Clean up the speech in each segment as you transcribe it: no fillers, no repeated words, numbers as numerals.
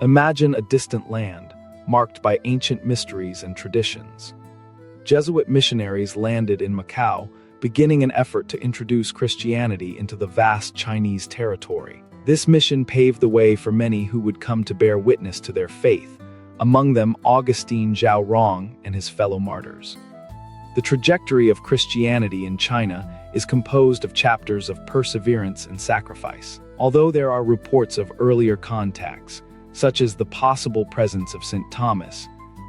Imagine a distant land, marked by ancient mysteries and traditions. Jesuit missionaries landed in Macau, beginning an effort to introduce Christianity into the vast Chinese territory. This mission paved the way for many who would come to bear witness to their faith, among them Augustine Zhao Rong and his fellow martyrs. The trajectory of Christianity in China is composed of chapters of perseverance and sacrifice. Although there are reports of earlier contacts, such as the possible presence of St. Thomas,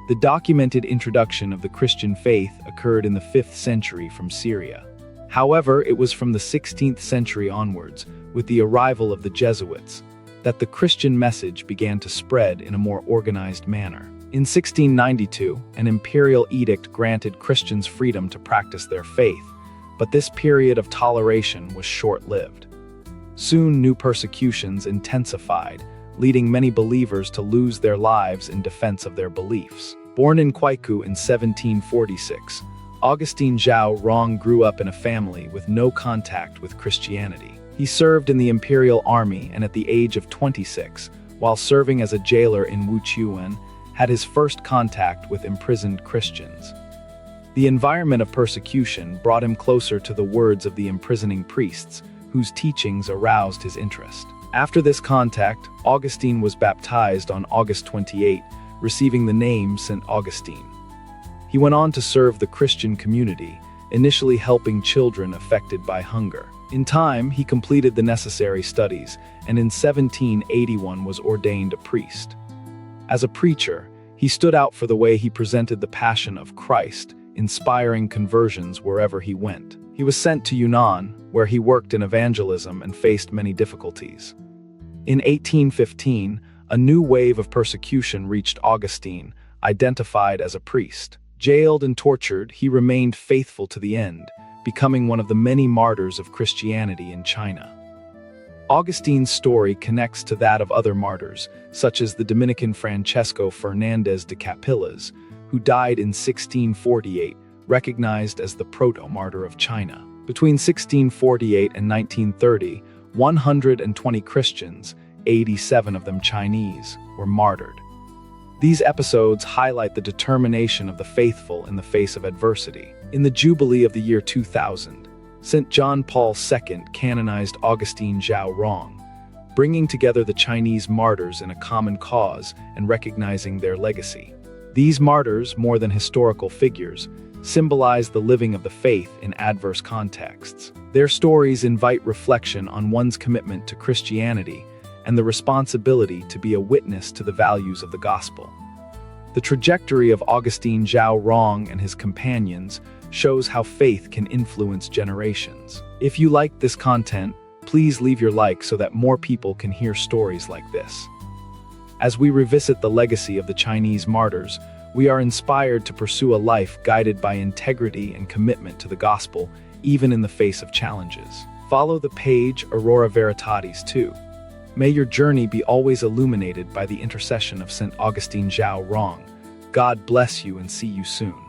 the documented introduction of the Christian faith occurred in the 5th century from Syria. However, it was from the 16th century onwards, with the arrival of the Jesuits, that the Christian message began to spread in a more organized manner. In 1692, an imperial edict granted Christians freedom to practice their faith, but this period of toleration was short-lived. Soon new persecutions intensified, leading many believers to lose their lives in defense of their beliefs. Born in Kwaikou in 1746, Augustine Zhao Rong grew up in a family with no contact with Christianity. He served in the imperial army and at the age of 26, while serving as a jailer in Wuchuan, had his first contact with imprisoned Christians. The environment of persecution brought him closer to the words of the imprisoning priests, whose teachings aroused his interest. After this contact, Augustine was baptized on August 28, receiving the name St. Augustine. He went on to serve the Christian community, initially helping children affected by hunger. In time, he completed the necessary studies, and in 1781 was ordained a priest. As a preacher, he stood out for the way he presented the passion of Christ, inspiring conversions wherever he went. He was sent to Yunnan, where he worked in evangelism and faced many difficulties. In 1815, a new wave of persecution reached Augustine, identified as a priest. Jailed and tortured, he remained faithful to the end, becoming one of the many martyrs of Christianity in China. Augustine's story connects to that of other martyrs, such as the Dominican Francesco Fernandez de Capillas, who died in 1648, recognized as the proto-martyr of China. Between 1648 and 1930, 120 Christians, 87 of them Chinese, were martyred. These episodes highlight the determination of the faithful in the face of adversity. In the Jubilee of the year 2000, St. John Paul II canonized Augustine Zhao Rong, bringing together the Chinese martyrs in a common cause and recognizing their legacy. These martyrs, more than historical figures, symbolize the living of the faith in adverse contexts. Their stories invite reflection on one's commitment to Christianity and the responsibility to be a witness to the values of the gospel. The trajectory of Augustine Zhao Rong and his companions shows how faith can influence generations. If you liked this content, please leave your like so that more people can hear stories like this. As we revisit the legacy of the Chinese martyrs, we are inspired to pursue a life guided by integrity and commitment to the gospel, even in the face of challenges. Follow the page Aurora Veritatis too. May your journey be always illuminated by the intercession of St. Augustine Zhao Rong. God bless you and see you soon.